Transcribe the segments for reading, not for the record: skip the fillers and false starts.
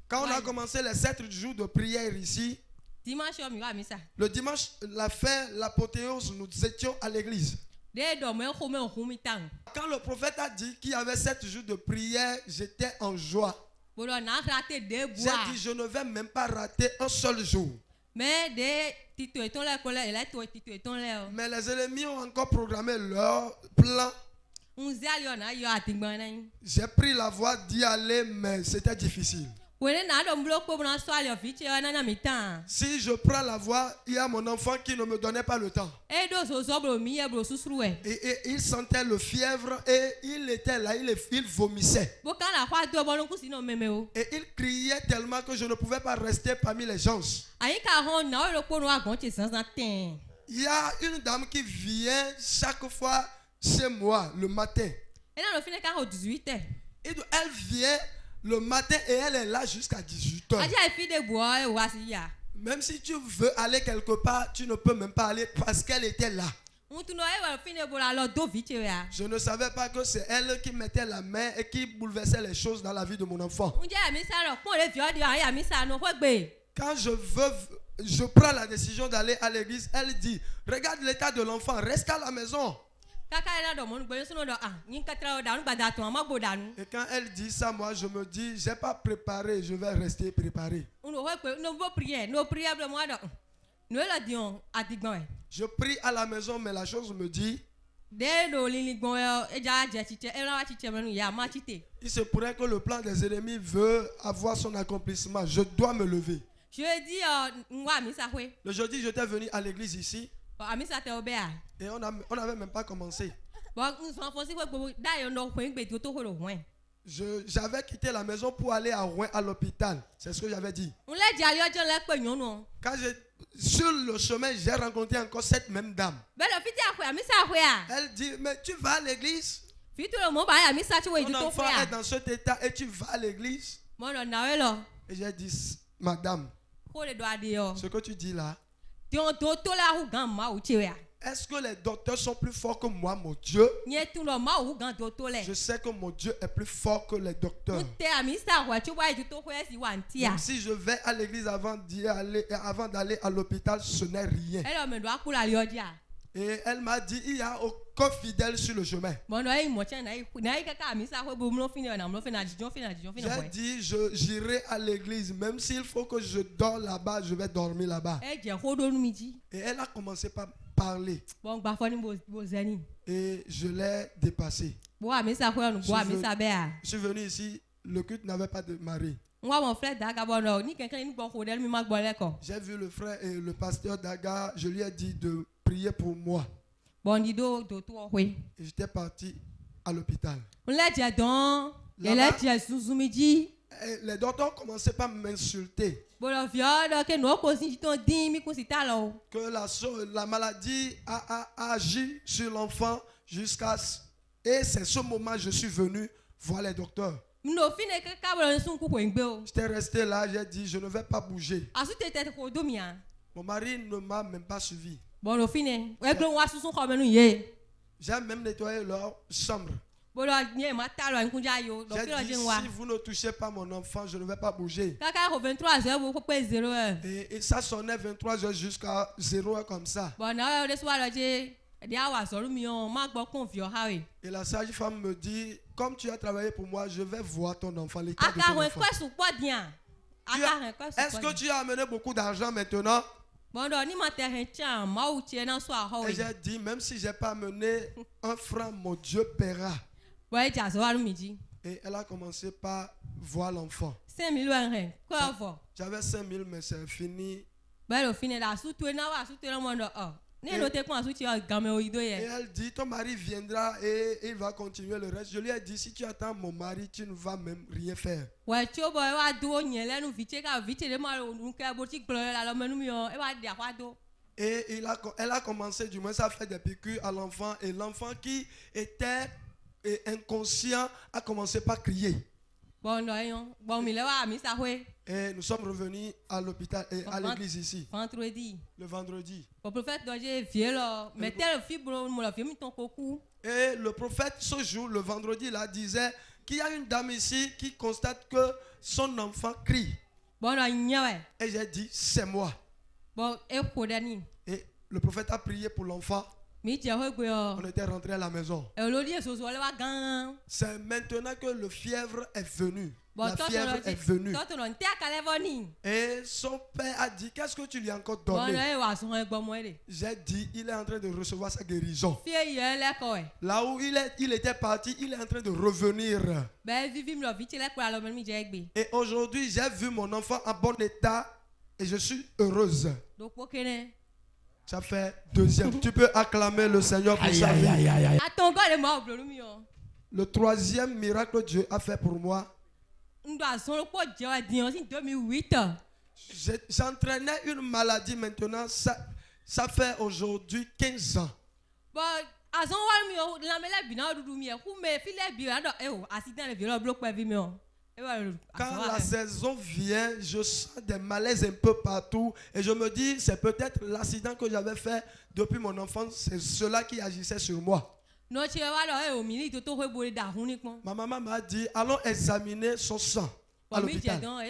Quand on a commencé les 7 jours de prière ici, le dimanche, la fin, l'apothéose, nous étions à l'église. Quand le prophète a dit qu'il y avait 7 jours de prière, j'étais en joie. J'ai dit, je ne vais même pas rater un seul jour. Mais les ennemis ont encore programmé leur plan. J'ai pris la voie d'y aller, mais c'était difficile. Si je prends la voie, il y a mon enfant qui ne me donnait pas le temps. Et il sentait le fièvre et il était là, il vomissait. Et il criait tellement que je ne pouvais pas rester parmi les gens. Il y a une dame qui vient chaque fois chez moi le matin. Elle vient le matin et elle est là jusqu'à 18h. Même si tu veux aller quelque part, tu ne peux même pas aller parce qu'elle était là. Je ne savais pas que c'est elle qui mettait la main et qui bouleversait les choses dans la vie de mon enfant. Quand je prends la décision d'aller à l'église, elle dit, regarde l'état de l'enfant, reste à la maison. Et quand elle dit ça, moi je me dis, j'ai pas préparé, je vais rester préparé. Je prie à la maison, mais la chose me dit, il se pourrait que le plan des ennemis veut avoir son accomplissement. Je dois me lever. Le jeudi, j'étais venu à l'église ici. Et on n'avait même pas commencé. J'avais quitté la maison pour aller à Rouen à l'hôpital. C'est ce que j'avais dit. Quand sur le chemin, j'ai rencontré encore cette même dame. Elle dit, mais tu vas à l'église? Ton enfant est dans cet état et tu vas à l'église? Et j'ai dit, madame, ce que tu dis là, est-ce que les docteurs sont plus forts que moi, mon Dieu? Je sais que mon Dieu est plus fort que les docteurs. Même si je vais à l'église avant d'aller à l'hôpital, ce n'est rien. Et elle m'a dit, il n'y a aucun fidèle sur le chemin. J'ai dit, j'irai à l'église, même s'il faut que je dors là-bas, je vais dormir là-bas. Et elle a commencé par parler. Et je l'ai dépassé. Je suis venu ici, le culte n'avait pas de mari. J'ai vu le frère et le pasteur Daga, je lui ai dit de prier pour moi. Et j'étais parti à l'hôpital. Les docteurs commençaient par m'insulter. Que la maladie a agi sur l'enfant jusqu'à... Et c'est ce moment que je suis venu voir les docteurs. J'étais resté là, j'ai dit, je ne vais pas bouger. Mon mari ne m'a même pas suivi. J'ai même nettoyé leur chambre. J'ai dit, si vous ne touchez pas mon enfant, je ne vais pas bouger. Et ça sonnait 23h jusqu'à 0h comme ça. Et la sage-femme me dit, comme tu as travaillé pour moi, je vais voir ton enfant, l'état de ton enfant. Est-ce que tu as amené beaucoup d'argent maintenant? Et j'ai dit, même si je n'ai pas amené un franc, mon Dieu paiera. Et elle a commencé par voir l'enfant. J'avais 5 000, mais c'est fini. Et elle dit, ton mari viendra et il va continuer le reste. Je lui ai dit, si tu attends mon mari, tu ne vas même rien faire. Et elle a commencé du moins à faire des piqûres à l'enfant. Et l'enfant qui était inconscient a commencé par crier. Et nous sommes revenus à l'hôpital et à l'église ici. Le vendredi. Et le prophète ce jour, le vendredi, là, disait qu'il y a une dame ici qui constate que son enfant crie. Et j'ai dit, c'est moi. Et le prophète a prié pour l'enfant. On était rentré à la maison. C'est maintenant que le fièvre est venu. La fièvre est venue. Et son père a dit, qu'est-ce que tu lui as encore donné? J'ai dit, il est en train de recevoir sa guérison. Là où il était parti, il est en train de revenir. Et aujourd'hui, j'ai vu mon enfant en bon état et je suis heureuse. Ça fait deuxième. Tu peux acclamer le Seigneur pour sa vie. Le troisième miracle que Dieu a fait pour moi. J'entraînais une maladie maintenant. Ça fait aujourd'hui 15 ans. Quand la saison vient, je sens des malaises un peu partout et je me dis c'est peut-être l'accident que j'avais fait depuis mon enfance, c'est cela qui agissait sur moi. Ma maman m'a dit allons examiner son sang à l'hôpital. On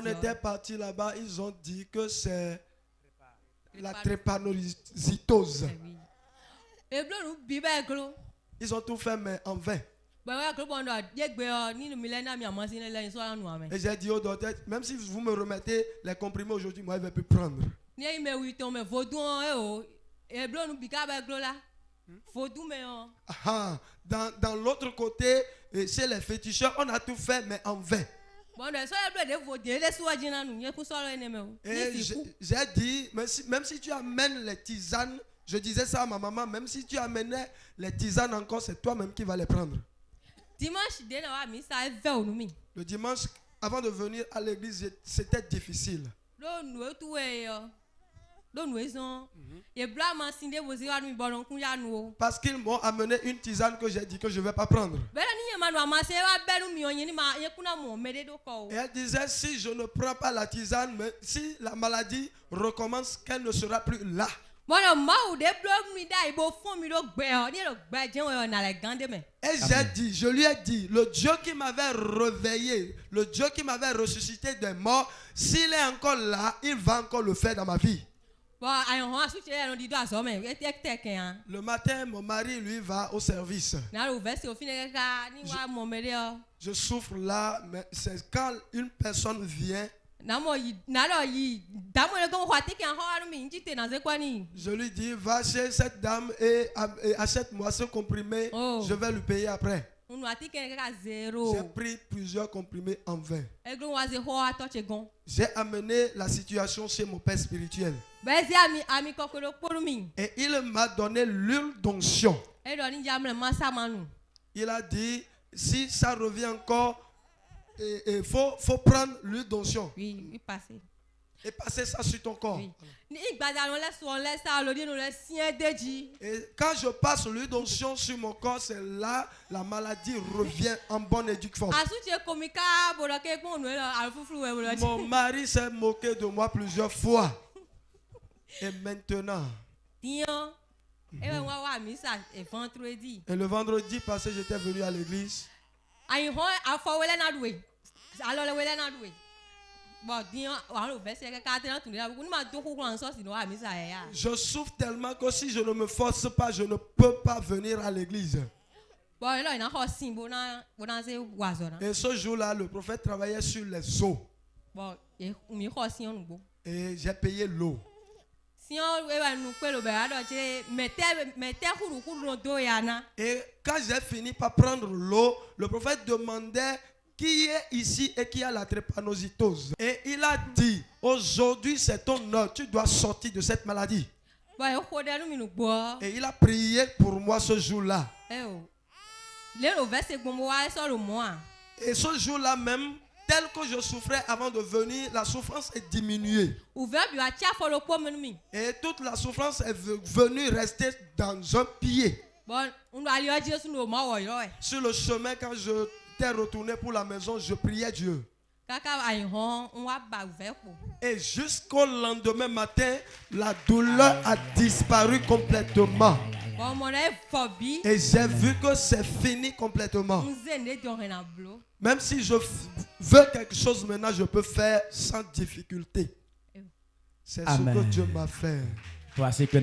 était parti là-bas, ils ont dit que c'est la drépanocytose. Ils ont tout fait mais en vain. Et j'ai dit au docteur, même si vous me remettez les comprimés aujourd'hui, moi je ne vais plus prendre. Dans l'autre côté, chez les féticheurs, on a tout fait mais en vain. Et j'ai dit, même si tu amènes les tisanes, je disais ça à ma maman, même si tu amenais les tisanes encore, c'est toi-même qui vas les prendre. Le dimanche, avant de venir à l'église, c'était difficile. Parce qu'ils m'ont amené une tisane que j'ai dit que je ne vais pas prendre. Et elle disait, si je ne prends pas la tisane, mais si la maladie recommence, qu'elle ne sera plus là. Et j'ai dit, je lui ai dit, le Dieu qui m'avait réveillé, le Dieu qui m'avait ressuscité des morts, s'il est encore là, il va encore le faire dans ma vie. Le matin, mon mari, lui, va au service. Je souffre là, mais c'est quand une personne vient. Je lui dis, va chez cette dame et achète-moi ce comprimé, je vais lui payer après. J'ai pris plusieurs comprimés en vain. J'ai amené la situation chez mon père spirituel. Et il m'a donné l'huile d'onction. Il a dit, si ça revient encore, il faut prendre l'huile d'onction. Oui, passer. Et passer ça sur ton corps. Oui. Et quand je passe l'huile d'onction sur mon corps, c'est là la maladie revient en bonne et due forme. Mon mari s'est moqué de moi plusieurs fois. Et maintenant. Et le vendredi passé, j'étais venu à l'église. Je souffre tellement que si je ne me force pas, je ne peux pas venir à l'église. Et ce jour-là, le prophète travaillait sur les eaux. Et j'ai payé l'eau. Et quand j'ai fini par prendre l'eau, le prophète demandait qui est ici et qui a la drépanocytose. Et il a dit, aujourd'hui c'est ton heure, tu dois sortir de cette maladie. Et il a prié pour moi ce jour-là. Et ce jour-là même, tel que je souffrais avant de venir, la souffrance est diminuée. Et toute la souffrance est venue rester dans un pied. Sur le chemin, quand je t'ai retourné pour la maison, je priais Dieu. Et jusqu'au lendemain matin, la douleur a disparu complètement. Et j'ai vu que c'est fini complètement. Même si je veux quelque chose maintenant, je peux faire sans difficulté. C'est ce que Dieu m'a fait. Voici que